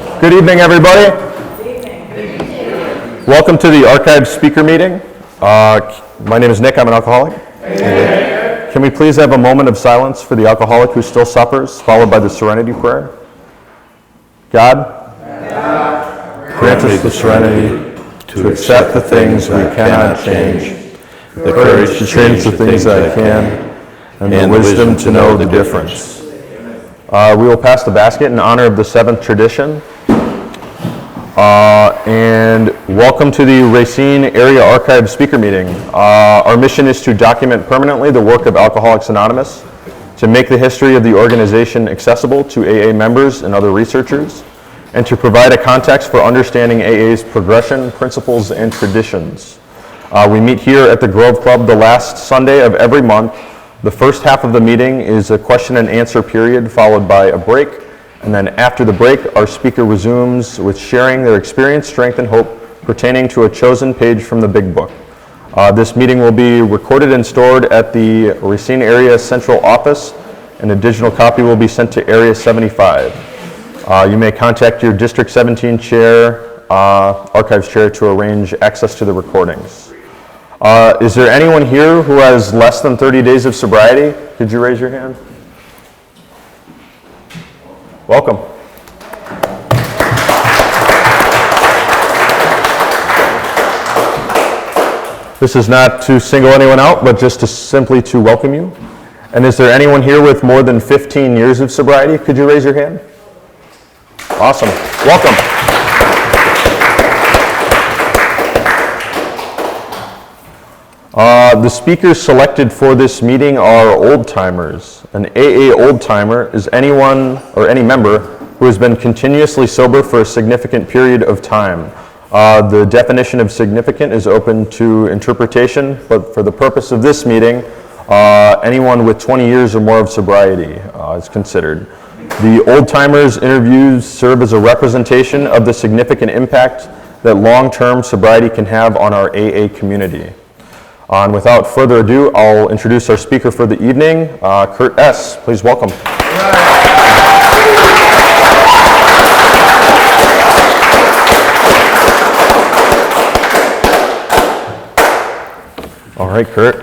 Good evening, everybody. Welcome to the Archive Speaker Meeting. My name is Nick. I'm an alcoholic. Can we please have a moment of silence for the alcoholic who still suffers, followed by the Serenity Prayer? God, grant us the serenity to accept the things we cannot change, the courage to change the things that I can, and the wisdom to know the difference. We will pass the basket in honor of the 7th tradition. And welcome to the Racine Area Archive Speaker Meeting. Our mission is to document permanently the work of Alcoholics Anonymous, to make the history of the organization accessible to AA members and other researchers, and to provide a context for understanding AA's progression, principles, and traditions. We meet here at the Grove Club the last Sunday of every month. The first half of the meeting is a question and answer period followed by a break. And then after the break, our speaker resumes with sharing their experience, strength, and hope pertaining to a chosen page from the Big Book. This meeting will be recorded and stored at the Racine Area Central Office, and a digital copy will be sent to Area 75. You may contact your District 17 chair, archives chair, to arrange access to the recordings. Is there anyone here who has less than 30 days of sobriety? Could you raise your hand? Welcome. This is not to single anyone out, but just to simply to welcome you. And is there anyone here with more than 15 years of sobriety? Could you raise your hand? Awesome. Welcome. The speakers selected for this meeting are old-timers. An AA old-timer is anyone or any member who has been continuously sober for a significant period of time. The definition of significant is open to interpretation, but for the purpose of this meeting, anyone with 20 years or more of sobriety is considered. The old-timers interviews serve as a representation of the significant impact that long-term sobriety can have on our AA community. And without further ado, I'll introduce our speaker for the evening, Kurt S. Please welcome. All right, Kurt.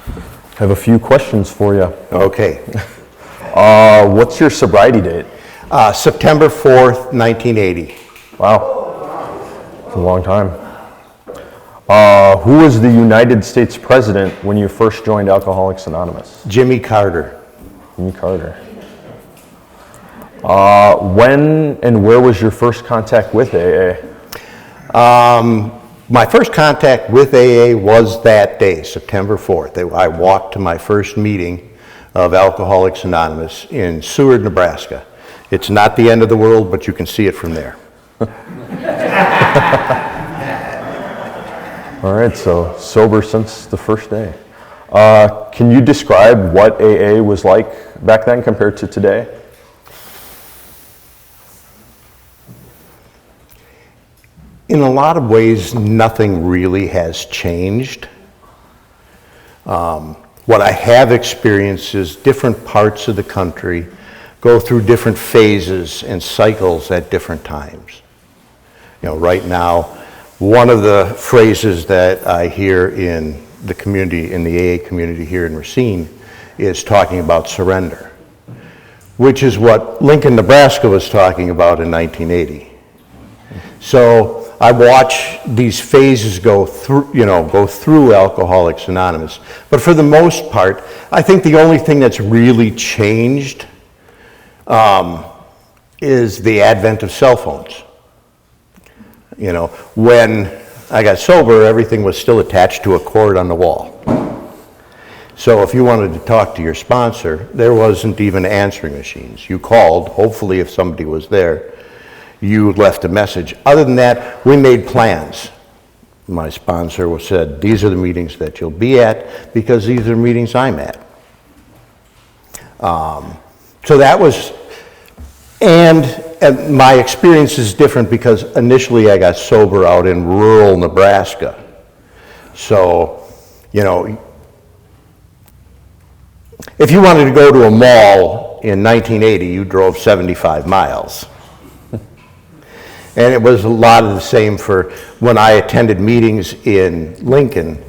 I have a few questions for you. Okay. What's your sobriety date? September 4th, 1980. Wow. It's a long time. Who was the United States President when you first joined Alcoholics Anonymous? Jimmy Carter. Jimmy Carter. When and where was your first contact with AA? My first contact with AA was that day, September 4th. I walked to my first meeting of Alcoholics Anonymous in Seward, Nebraska. It's not the end of the world, but you can see it from there. All right, so sober since the first day. Can you describe what AA was like back then compared to today? In a lot of ways, nothing really has changed. What I have experienced is different parts of the country go through different phases and cycles at different times. You know, right now, one of the phrases that I hear in the community, in the AA community here in Racine, is talking about surrender, which is what Lincoln, Nebraska was talking about in 1980. So I watch these phases go through Alcoholics Anonymous. But for the most part, I think the only thing that's really changed is the advent of cell phones. You know, when I got sober, everything was still attached to a cord on the wall. So if you wanted to talk to your sponsor, there wasn't even answering machines. You called, hopefully if somebody was there, you left a message. Other than that, we made plans. My sponsor said, these are the meetings that you'll be at because these are the meetings I'm at. So that was, and my experience is different because initially I got sober out in rural Nebraska. So, you know, if you wanted to go to a mall in 1980, you drove 75 miles. And it was a lot of the same for when I attended meetings in Lincoln.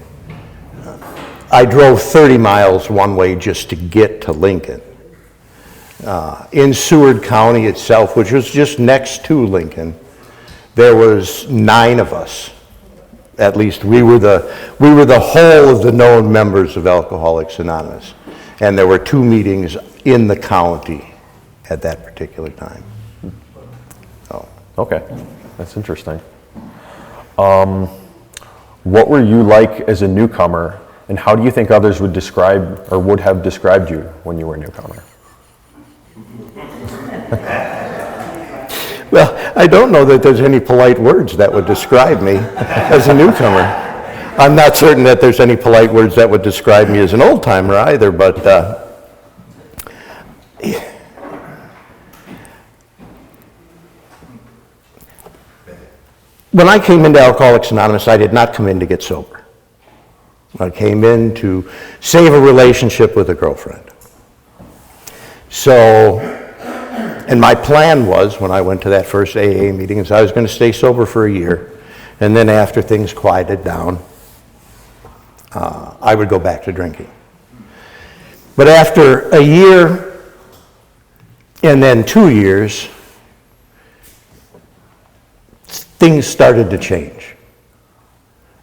I drove 30 miles one way just to get to Lincoln. In Seward County itself, which was just next to Lincoln, there was 9 of us. At least we were the whole of the known members of Alcoholics Anonymous. And there were 2 meetings in the county at that particular time. So. Okay, that's interesting. What were you like as a newcomer, and how do you think others would describe or would have described you when you were a newcomer? Well, I don't know that there's any polite words that would describe me as a newcomer. I'm not certain that there's any polite words that would describe me as an old-timer either, but when I came into Alcoholics Anonymous, I did not come in to get sober. I came in to save a relationship with a girlfriend. So, and my plan was, when I went to that first AA meeting, is I was going to stay sober for a year, and then after things quieted down, I would go back to drinking. But after a year, and then 2 years, things started to change.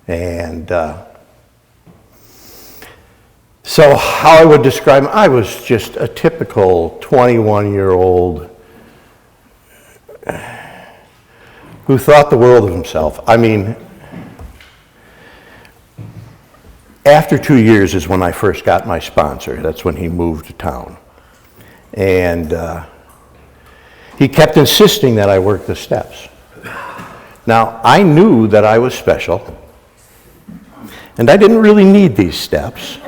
And so how I would describe him, I was just a typical 21-year-old who thought the world of himself. I mean, after 2 years is when I first got my sponsor. That's when he moved to town. And he kept insisting that I work the steps. Now, I knew that I was special, and I didn't really need these steps.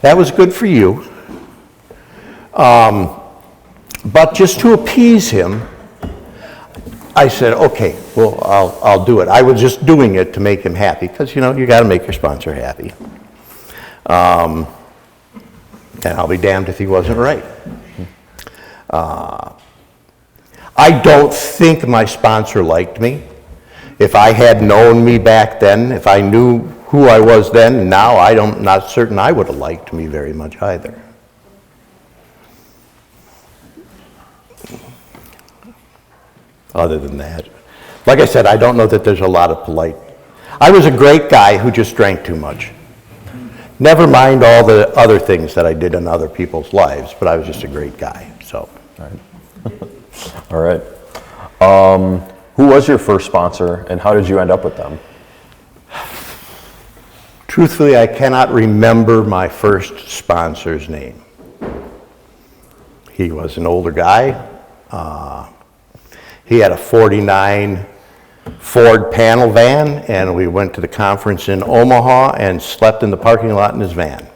That was good for you. But just to appease him, I said, okay, well, I'll do it. I was just doing it to make him happy, because, you know, you got to make your sponsor happy. And I'll be damned if he wasn't right. I don't think my sponsor liked me. If I had known me back then, if I knew who I was then, now I'm not certain I would have liked me very much either. Other than that, like I said, I don't know that there's a lot of polite. I was a great guy who just drank too much. Never mind all the other things that I did in other people's lives, but I was just a great guy, so. All right. Who was your first sponsor, and how did you end up with them? Truthfully, I cannot remember my first sponsor's name. He was an older guy. He had a 49 Ford panel van, and we went to the conference in Omaha and slept in the parking lot in his van.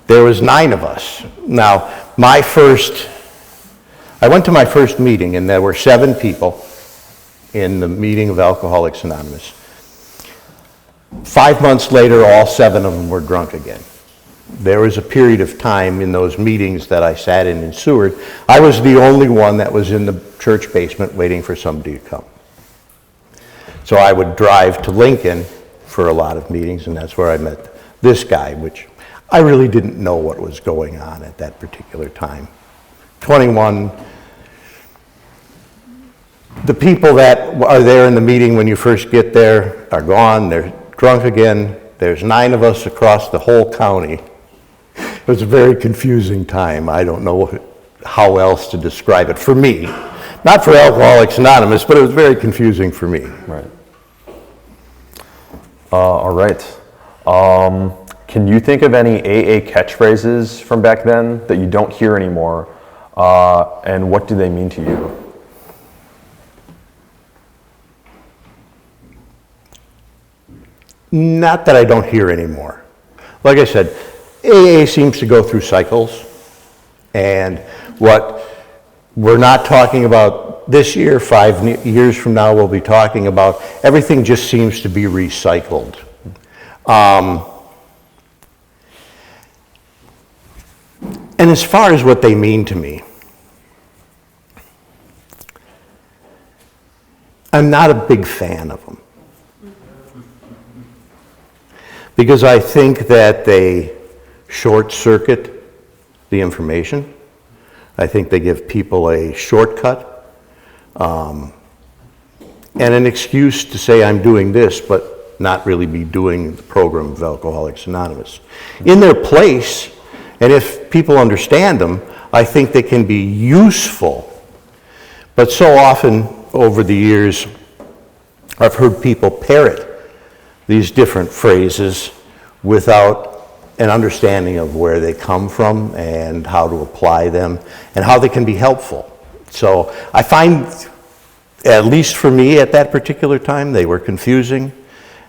There was 9 of us. Now, I went to my first meeting, and there were 7 people in the meeting of Alcoholics Anonymous. 5 months later, all 7 of them were drunk again. There was a period of time in those meetings that I sat in Seward. I was the only one that was in the church basement waiting for somebody to come. So I would drive to Lincoln for a lot of meetings, and that's where I met this guy, which I really didn't know what was going on at that particular time. 21, the people that are there in the meeting when you first get there are gone, they're drunk again. There's 9 of us across the whole county. It was a very confusing time. I don't know how else to describe it for me. Not for Alcoholics Anonymous, but it was very confusing for me. Right. All right. Can you think of any AA catchphrases from back then that you don't hear anymore? And what do they mean to you? Not that I don't hear anymore. Like I said, AA seems to go through cycles, and what we're not talking about this year, 5 years from now, we'll be talking about, everything just seems to be recycled. And as far as what they mean to me, I'm not a big fan of them. Because I think that they short-circuit the information. I think they give people a shortcut and an excuse to say I'm doing this, but not really be doing the program of Alcoholics Anonymous. In their place, and if people understand them, I think they can be useful. But so often over the years, I've heard people parrot these different phrases without an understanding of where they come from and how to apply them and how they can be helpful. So I find, at least for me at that particular time, they were confusing.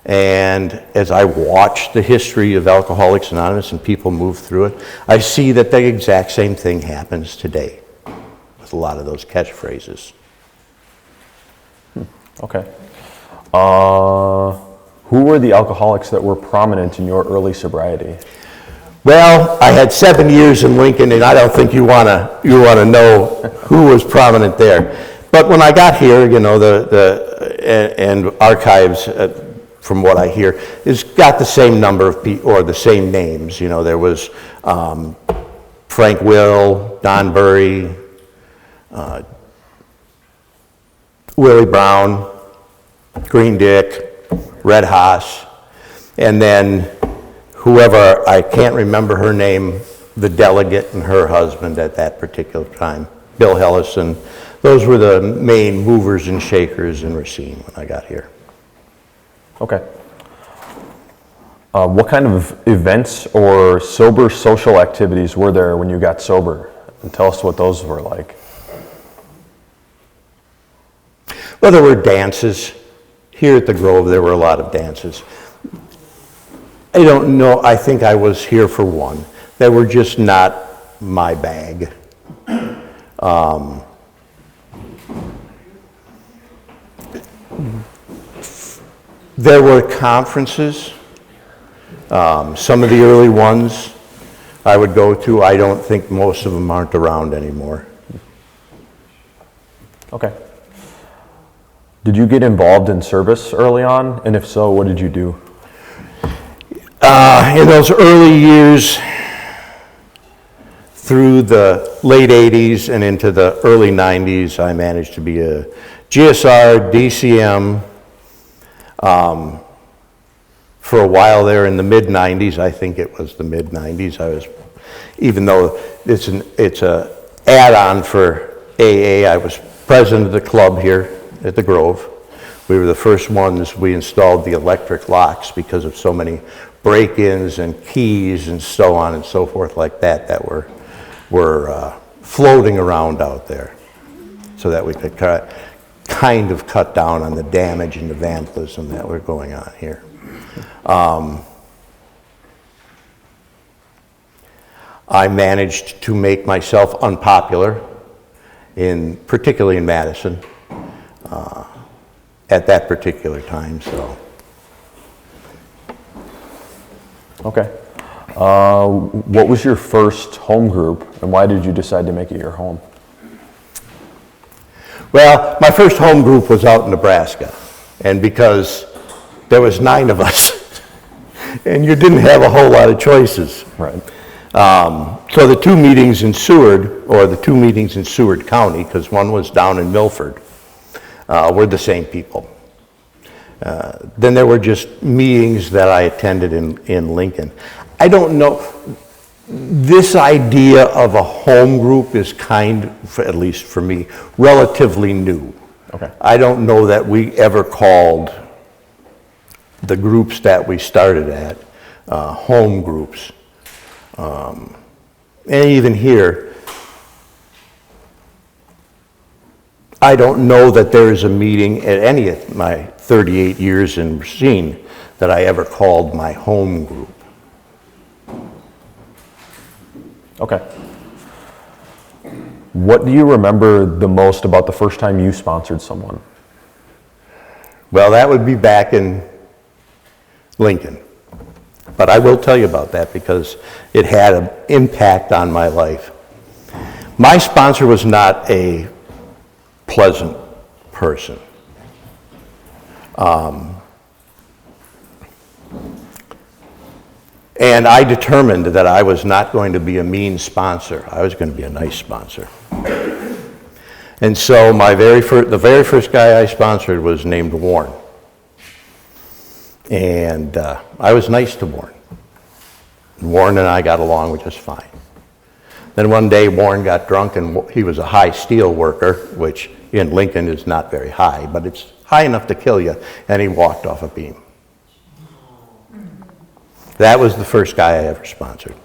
And as I watch the history of Alcoholics Anonymous and people move through it, I see that the exact same thing happens today with a lot of those catchphrases. Okay. Who were the alcoholics that were prominent in your early sobriety? Well, I had 7 years in Lincoln, and I don't think you wanna know who was prominent there. But when I got here, you know, and archives, from what I hear, has got the same number of people or the same names. You know, there was Frank Will, Don Burry, Willie Brown, Green Dick, Red Haas, and then whoever, I can't remember her name, the delegate and her husband at that particular time, Bill Hellison. Those were the main movers and shakers in Racine when I got here. Okay. What kind of events or sober social activities were there when you got sober? And tell us what those were like. Well, there were dances. Here at the Grove, there were a lot of dances. I don't know, I think I was here for one. They were just not my bag. There were conferences. Some of the early ones I would go to. I don't think most of them aren't around anymore. Okay. Did you get involved in service early on? And if so, what did you do? In those early years, through the late 80s and into the early 90s, I managed to be a GSR, DCM. For a while there in the mid-90s, I think it was the mid-90s, I was, even though it's a add-on for AA, I was president of the club here at the Grove. We were the first ones, we installed the electric locks because of so many break-ins and keys and so on and so forth like that that were floating around out there, so that we could kind of cut down on the damage and the vandalism that were going on here. I managed to make myself unpopular, particularly in Madison, at that particular time. So. Okay. What was your first home group, and why did you decide to make it your home? Well, my first home group was out in Nebraska, and because there was 9 of us, and you didn't have a whole lot of choices. Right. So the 2 meetings in Seward, or the 2 meetings in Seward County, because one was down in Milford, were the same people. Then there were just meetings that I attended in Lincoln. I don't know, this idea of a home group is at least for me, relatively new. Okay. I don't know that we ever called the groups that we started at home groups. And even here, I don't know that there is a meeting at any of my 38 years in Racine that I ever called my home group. Okay. What do you remember the most about the first time you sponsored someone? Well, that would be back in Lincoln. But I will tell you about that because it had an impact on my life. My sponsor was not a pleasant person. And I determined that I was not going to be a mean sponsor. I was going to be a nice sponsor. And so the very first guy I sponsored was named Warren. And I was nice to Warren. Warren and I got along just fine. Then one day Warren got drunk, and he was a high steel worker, which in Lincoln is not very high, but it's high enough to kill you, and he walked off a beam. That was the first guy I ever sponsored.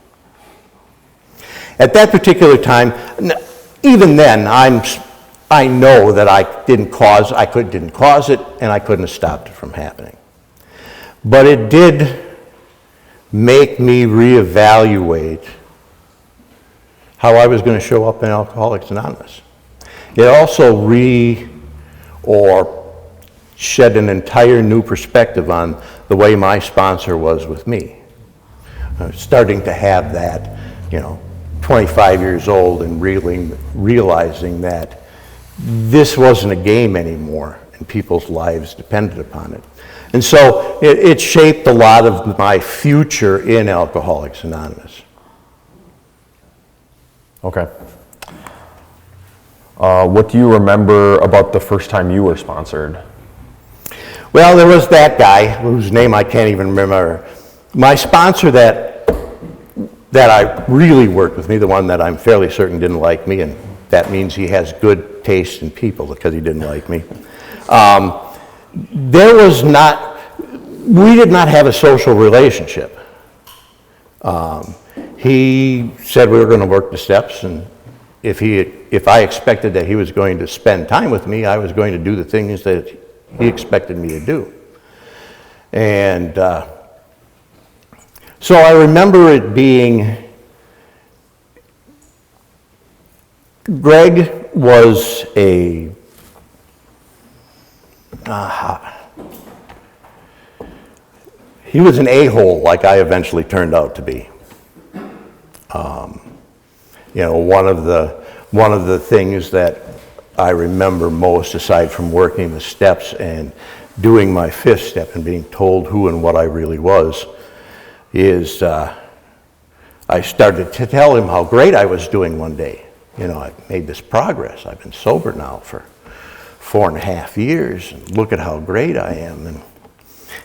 At that particular time, even then, I know that I didn't cause it, and I couldn't have stopped it from happening. But it did make me reevaluate how I was going to show up in Alcoholics Anonymous. It also shed an entire new perspective on the way my sponsor was with me. I was starting to have that, 25 years old, and realizing that this wasn't a game anymore, and people's lives depended upon it. And so it shaped a lot of my future in Alcoholics Anonymous. Okay. What do you remember about the first time you were sponsored? Well, there was that guy whose name I can't even remember. My sponsor that I really worked with me, the one that I'm fairly certain didn't like me, and that means he has good taste in people because he didn't like me. We did not have a social relationship. He said we were going to work the steps, and if I expected that he was going to spend time with me, I was going to do the things that he expected me to do. And so I remember it being, Greg was he was an a-hole like I eventually turned out to be. One of the things that I remember most, aside from working the steps and doing my fifth step and being told who and what I really was, is I started to tell him how great I was doing one day. I've made this progress. I've been sober now for 4.5 years, and look at how great I am. And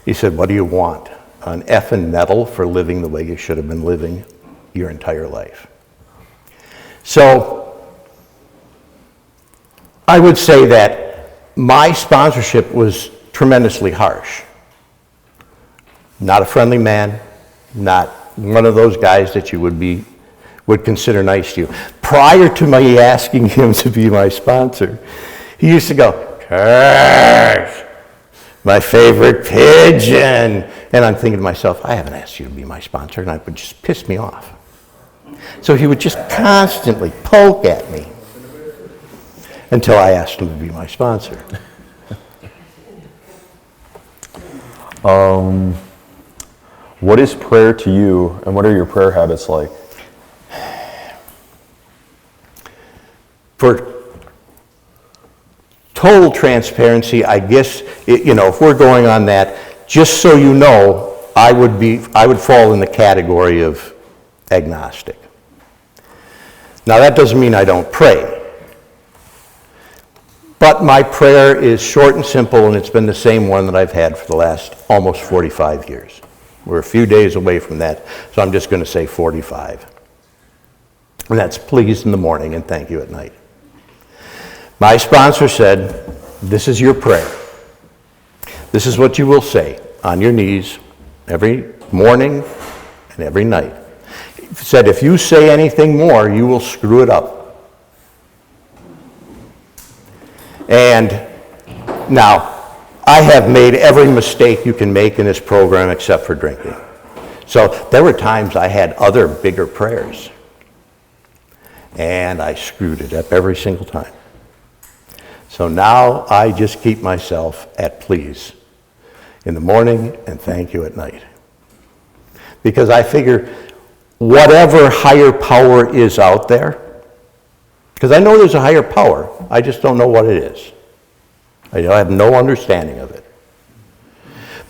he said, "What do you want? An effing medal for living the way you should have been living your entire life?" So I would say that my sponsorship was tremendously harsh. Not a friendly man, not one of those guys that you would consider nice to you. Prior to me asking him to be my sponsor, he used to go, "Kurt, my favorite pigeon." And I'm thinking to myself, I haven't asked you to be my sponsor, and it would just piss me off. So he would just constantly poke at me until I asked him to be my sponsor. What is prayer to you, and what are your prayer habits like? For total transparency, I guess, if we're going on that, just so you know, I would fall in the category of agnostic. Now, that doesn't mean I don't pray. But my prayer is short and simple, and it's been the same one that I've had for the last almost 45 years. We're a few days away from that, so I'm just going to say 45. And that's please in the morning and thank you at night. My sponsor said, this is your prayer. This is what you will say on your knees every morning and every night. He said, if you say anything more, you will screw it up. And now, I have made every mistake you can make in this program except for drinking. So there were times I had other bigger prayers, and I screwed it up every single time. So now I just keep myself at please in the morning and thank you at night. Because I figure whatever higher power is out there, because I know there's a higher power, I just don't know what it is. I have no understanding of it.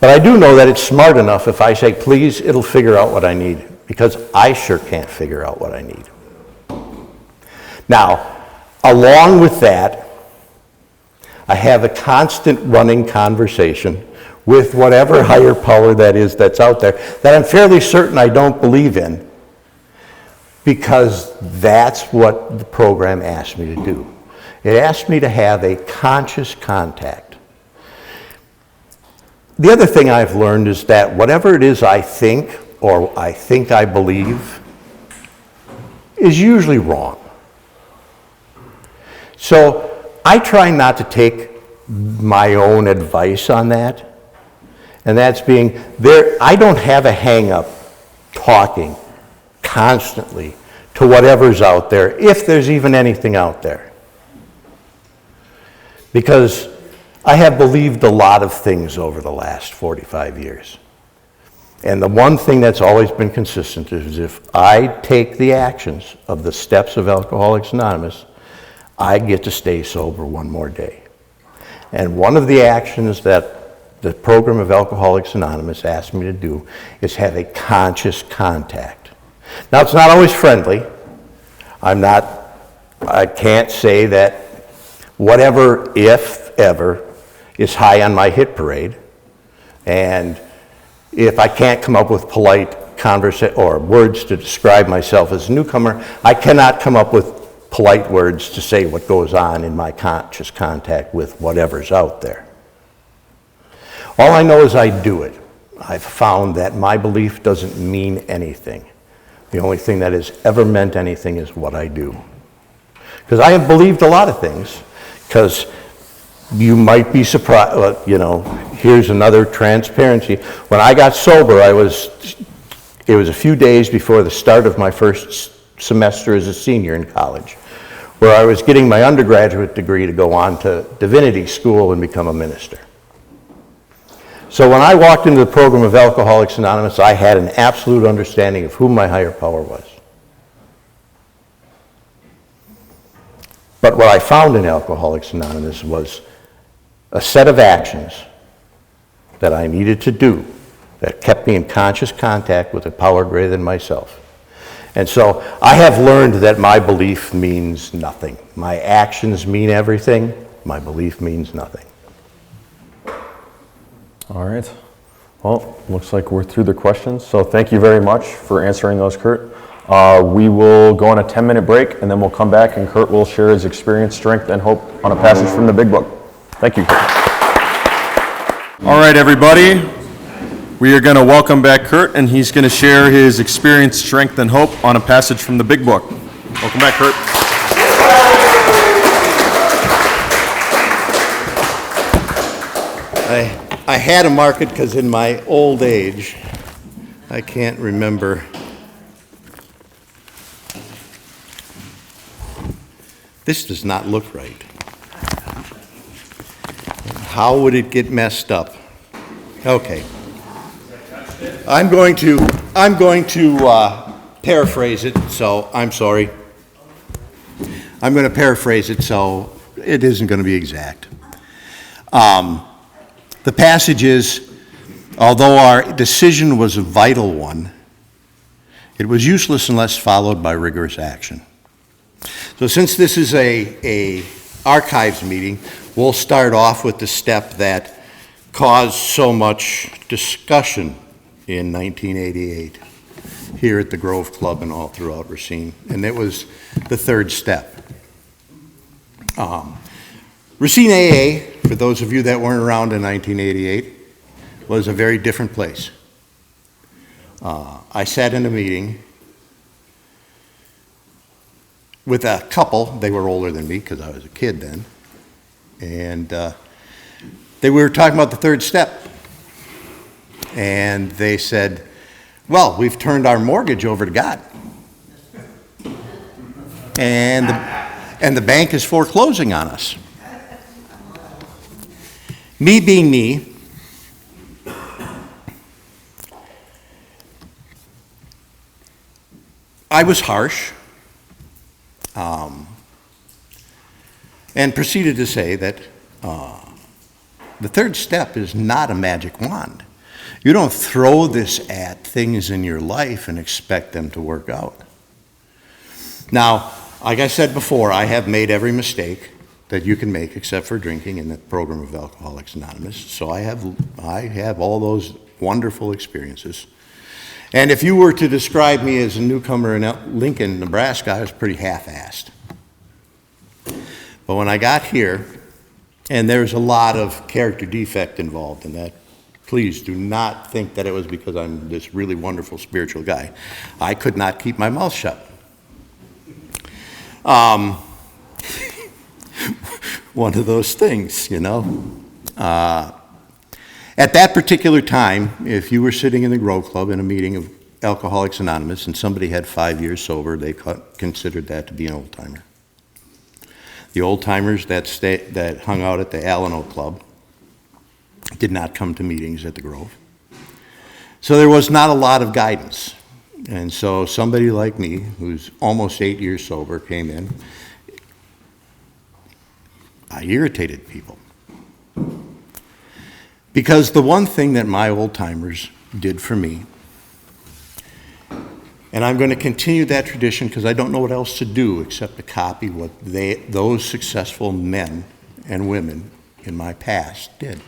But I do know that it's smart enough if I say, please, it'll figure out what I need, because I sure can't figure out what I need. Now, along with that, I have a constant running conversation with whatever higher power that is that's out there that I'm fairly certain I don't believe in, because that's what the program asked me to do. It asked me to have a conscious contact. The other thing I've learned is that whatever it is I think, or I think I believe, is usually wrong. So I try not to take my own advice on that, and that's being there. I don't have a hang-up talking constantly to whatever's out there, if there's even anything out there. Because I have believed a lot of things over the last 45 years. And the one thing that's always been consistent is if I take the actions of the steps of Alcoholics Anonymous, I get to stay sober one more day. And one of the actions that the program of Alcoholics Anonymous asked me to do is have a conscious contact. Now, it's not always friendly. I can't say that whatever, if ever, is high on my hit parade. And if I can't come up with polite conversation or words to describe myself as a newcomer, I cannot come up with polite words to say what goes on in my conscious contact with whatever's out there. All I know is I do it. I've found that my belief doesn't mean anything. The only thing that has ever meant anything is what I do. Because I have believed a lot of things, because you might be surprised, here's another transparency. When I got sober, it was a few days before the start of my first semester as a senior in college, where I was getting my undergraduate degree to go on to divinity school and become a minister. So when I walked into the program of Alcoholics Anonymous, I had an absolute understanding of who my higher power was. But what I found in Alcoholics Anonymous was a set of actions that I needed to do that kept me in conscious contact with a power greater than myself. And so I have learned that my belief means nothing. My actions mean everything. My belief means nothing. All right. Well, looks like we're through the questions. So thank you very much for answering those, Kurt. We will go on a 10-minute break, and then we'll come back, and Kurt will share his experience, strength, and hope on a passage from the Big Book. Thank you, Kurt. All right, everybody. We are going to welcome back Kurt, and he's going to share his experience, strength, and hope on a passage from the Big Book. Welcome back, Kurt. I had to mark it because in my old age, I can't remember. This does not look right. How would it get messed up? Okay. I'm going to paraphrase it, so I'm sorry. I'm going to paraphrase it, so it isn't going to be exact. The passage is, although our decision was a vital one, it was useless unless followed by rigorous action. So since this is a archives meeting, we'll start off with the step that caused so much discussion in 1988 here at the Grove Club and all throughout Racine, and it was the third step. Racine AA, for those of you that weren't around in 1988, was a very different place. I sat in a meeting with a couple. They were older than me because I was a kid then, and they were talking about the third step. And they said, well, we've turned our mortgage over to God. And the bank is foreclosing on us. Me being me, I was harsh and proceeded to say that the third step is not a magic wand. You don't throw this at things in your life and expect them to work out. Now, like I said before, I have made every mistake that you can make except for drinking in the program of Alcoholics Anonymous. So I have all those wonderful experiences. And if you were to describe me as a newcomer in Lincoln, Nebraska, I was pretty half-assed. But when I got here, and there's a lot of character defect involved in that, please do not think that it was because I'm this really wonderful spiritual guy. I could not keep my mouth shut. One of those things, you know. At that particular time, if you were sitting in the Grow Club in a meeting of Alcoholics Anonymous and somebody had 5 years sober, they considered that to be an old-timer. The old-timers that hung out at the Alano Club did not come to meetings at the Grove. So there was not a lot of guidance. And so somebody like me, who's almost 8 years sober, came in. I irritated people. Because the one thing that my old-timers did for me, and I'm going to continue that tradition because I don't know what else to do except to copy what those successful men and women in my past did.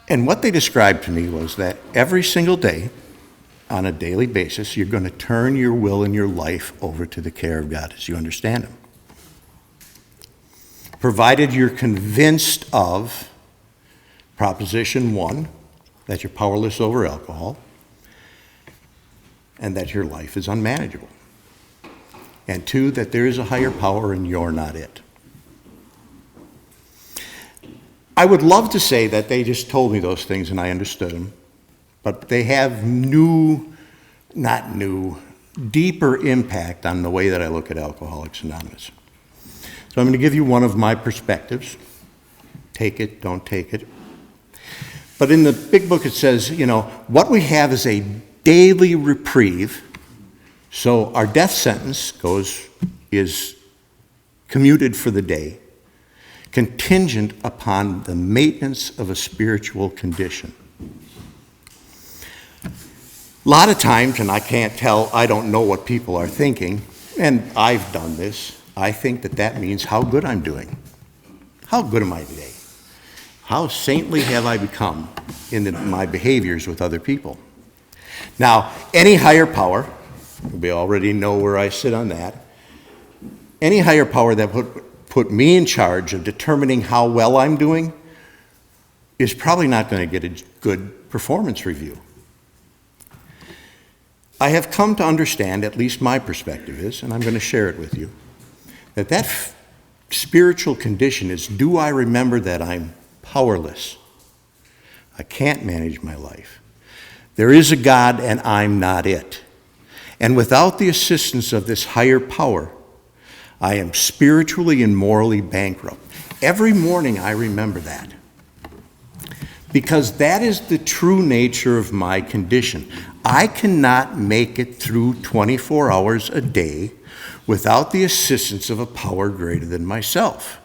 And what they described to me was that every single day, on a daily basis, you're going to turn your will and your life over to the care of God as you understand Him. Provided you're convinced of Proposition 1, that you're powerless over alcohol, and that your life is unmanageable. And 2, that there is a higher power and you're not it. I would love to say that they just told me those things and I understood them, but they have deeper impact on the way that I look at Alcoholics Anonymous. So I'm going to give you one of my perspectives. Take it, don't take it. But in the big book it says, you know, what we have is a daily reprieve. So our death sentence is commuted for the day, contingent upon the maintenance of a spiritual condition. A lot of times, and I don't know what people are thinking, and I've done this, I think that means how good I'm doing. How good am I today? How saintly have I become in my behaviors with other people? Now, any higher power, we already know where I sit on that, any higher power that put me in charge of determining how well I'm doing is probably not going to get a good performance review. I have come to understand, at least my perspective is, and I'm going to share it with you, that spiritual condition is, do I remember that I'm powerless? I can't manage my life. There is a God and I'm not it. And without the assistance of this higher power, I am spiritually and morally bankrupt. Every morning I remember that. Because that is the true nature of my condition. I cannot make it through 24 hours a day without the assistance of a power greater than myself.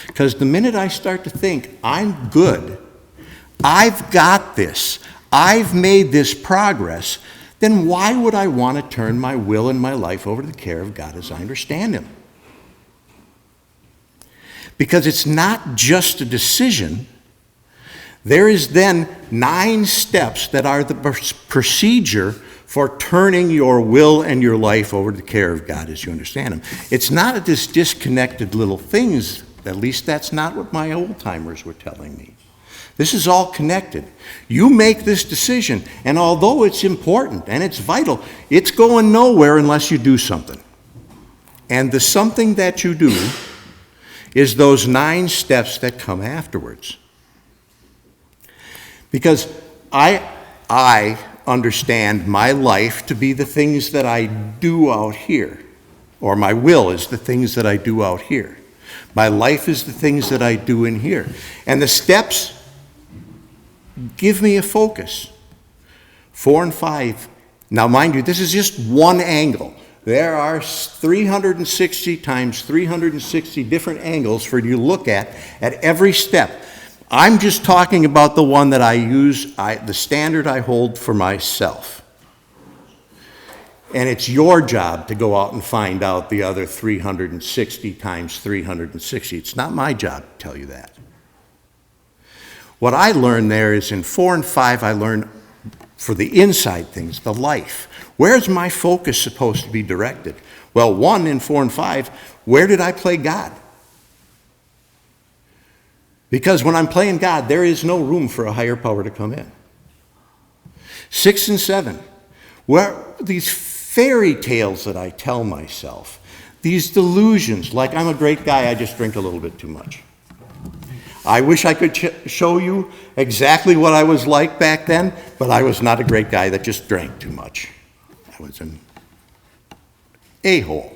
Because the minute I start to think, I'm good, I've got this, I've made this progress, then why would I want to turn my will and my life over to the care of God as I understand Him? Because it's not just a decision. There is then 9 steps that are the procedure for turning your will and your life over to the care of God as you understand Him. It's not this disconnected little things. At least that's not what my old-timers were telling me. This is all connected. You make this decision, and although it's important and it's vital, it's going nowhere unless you do something. And the something that you do is those 9 steps that come afterwards. Because I understand my life to be the things that I do out here, or my will is the things that I do out here. My life is the things that I do in here. And the steps give me a focus. 4 and 5. Now, mind you, this is just one angle. There are 360 times 360 different angles for you to look at every step. I'm just talking about the one that I use, the standard I hold for myself. And it's your job to go out and find out the other 360 times 360. It's not my job to tell you that. What I learned there is in 4 and 5, I learned for the inside things, the life. Where's my focus supposed to be directed? Well, 1 in 4 and 5, where did I play God? Because when I'm playing God, there is no room for a higher power to come in. 6 and 7, where these fairy tales that I tell myself, these delusions, like I'm a great guy, I just drink a little bit too much. I wish I could show you exactly what I was like back then, but I was not a great guy that just drank too much. I was an a-hole.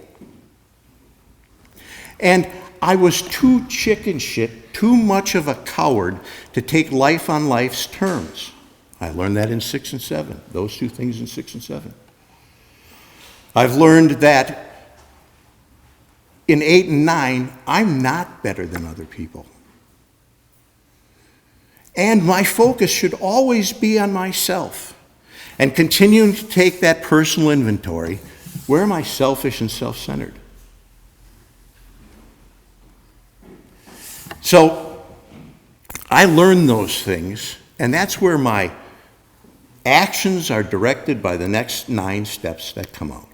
And I was too chicken shit, too much of a coward to take life on life's terms. I learned that in 6 and 7, those two things in 6 and 7. I've learned that in 8 and 9, I'm not better than other people. And my focus should always be on myself and continuing to take that personal inventory. Where am I selfish and self-centered? So I learned those things, and that's where my actions are directed by the next 9 steps that come out.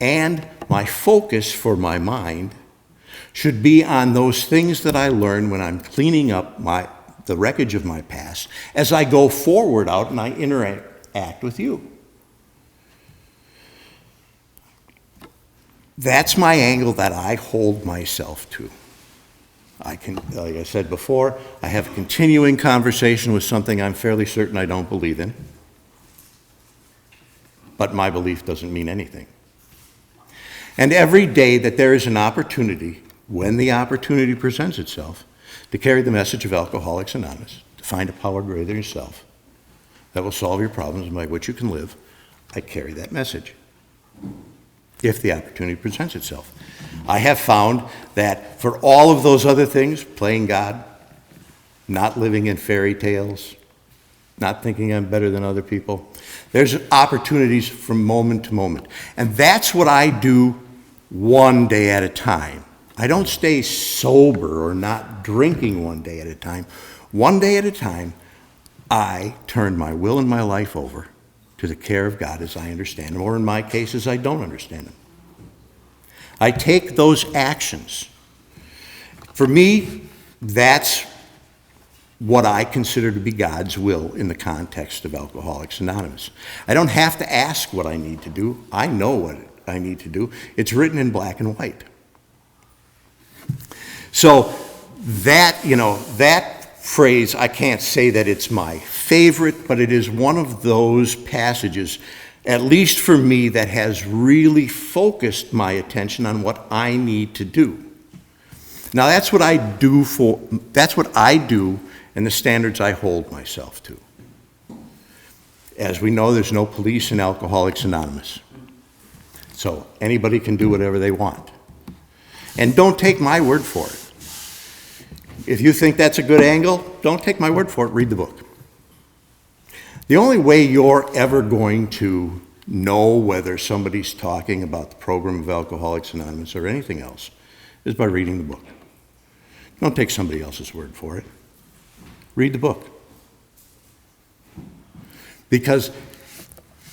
And my focus for my mind should be on those things that I learned when I'm cleaning up the wreckage of my past as I go forward out and I interact with you. That's my angle that I hold myself to. I can, like I said before, I have a continuing conversation with something I'm fairly certain I don't believe in. But my belief doesn't mean anything. And every day that there is an opportunity, when the opportunity presents itself, to carry the message of Alcoholics Anonymous, to find a power greater than yourself that will solve your problems by which you can live, I carry that message, if the opportunity presents itself. I have found that for all of those other things, playing God, not living in fairy tales, not thinking I'm better than other people, there's opportunities from moment to moment. And that's what I do one day at a time. I don't stay sober or not drinking one day at a time. One day at a time, I turn my will and my life over to the care of God as I understand Him, or in my case, as I don't understand Him. I take those actions. For me, that's what I consider to be God's will in the context of Alcoholics Anonymous. I don't have to ask what I need to do. I know what I need to do. It's written in black and white. So that, that phrase, I can't say that it's my favorite, but it is one of those passages, at least for me, that has really focused my attention on what I need to do. Now that's what I do and the standards I hold myself to. As we know, there's no police in Alcoholics Anonymous. So anybody can do whatever they want. And don't take my word for it. If you think that's a good angle, don't take my word for it, read the book. The only way you're ever going to know whether somebody's talking about the program of Alcoholics Anonymous or anything else is by reading the book. Don't take somebody else's word for it. Read the book. Because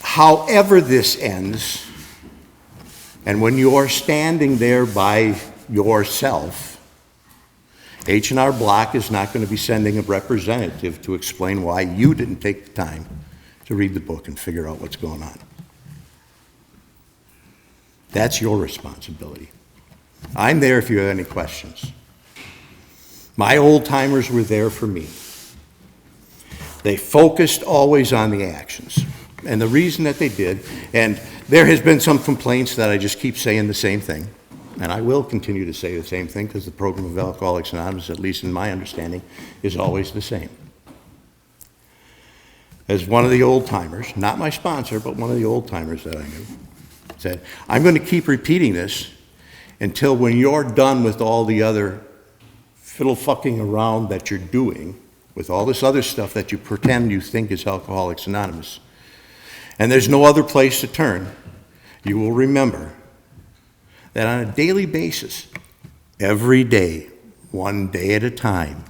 however this ends, and when you're standing there by yourself, H&R Block is not going to be sending a representative to explain why you didn't take the time to read the book and figure out what's going on. That's your responsibility. I'm there if you have any questions. My old-timers were there for me. They focused always on the actions. And the reason that they did, and there has been some complaints that I just keep saying the same thing, and I will continue to say the same thing because the program of Alcoholics Anonymous, at least in my understanding, is always the same. As one of the old-timers, not my sponsor, but one of the old-timers that I knew, Said, I'm going to keep repeating this until when you're done with all the other fiddle fucking around that you're doing, with all this other stuff that you pretend you think is Alcoholics Anonymous, and there's no other place to turn, you will remember that on a daily basis, every day, one day at a time,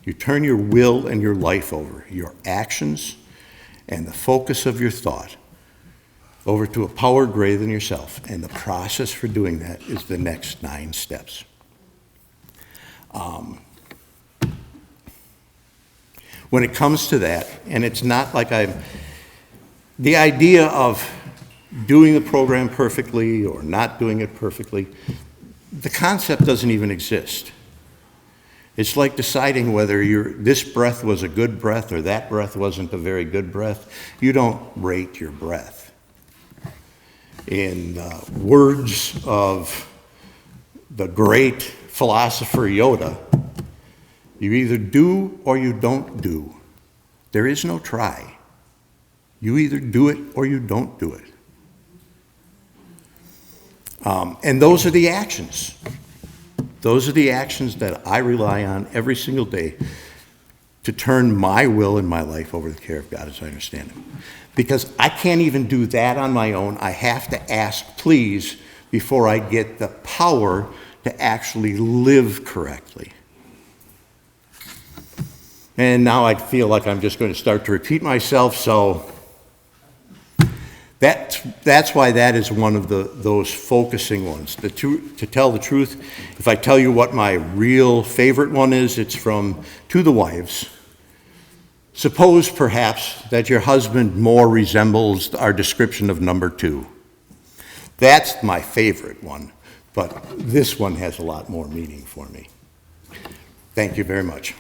you turn your will and your life over, your actions and the focus of your thought, over to a power greater than yourself. And the process for doing that is the next 9 steps. When it comes to that, and it's not like the idea of doing the program perfectly or not doing it perfectly, the concept doesn't even exist. It's like deciding whether this breath was a good breath or that breath wasn't a very good breath. You don't rate your breath. In words of the great philosopher Yoda, you either do or you don't do. There is no try. You either do it or you don't do it. And those are the actions. Those are the actions that I rely on every single day to turn my will and my life over to the care of God as I understand Him. Because I can't even do that on my own. I have to ask, please, before I get the power to actually live correctly. And now I feel like I'm just going to start to repeat myself, so that's why that is one of those focusing ones. To tell the truth, if I tell you what my real favorite one is, it's from To the Wives. Suppose perhaps that your husband more resembles our description of number 2. That's my favorite one, but this one has a lot more meaning for me. Thank you very much.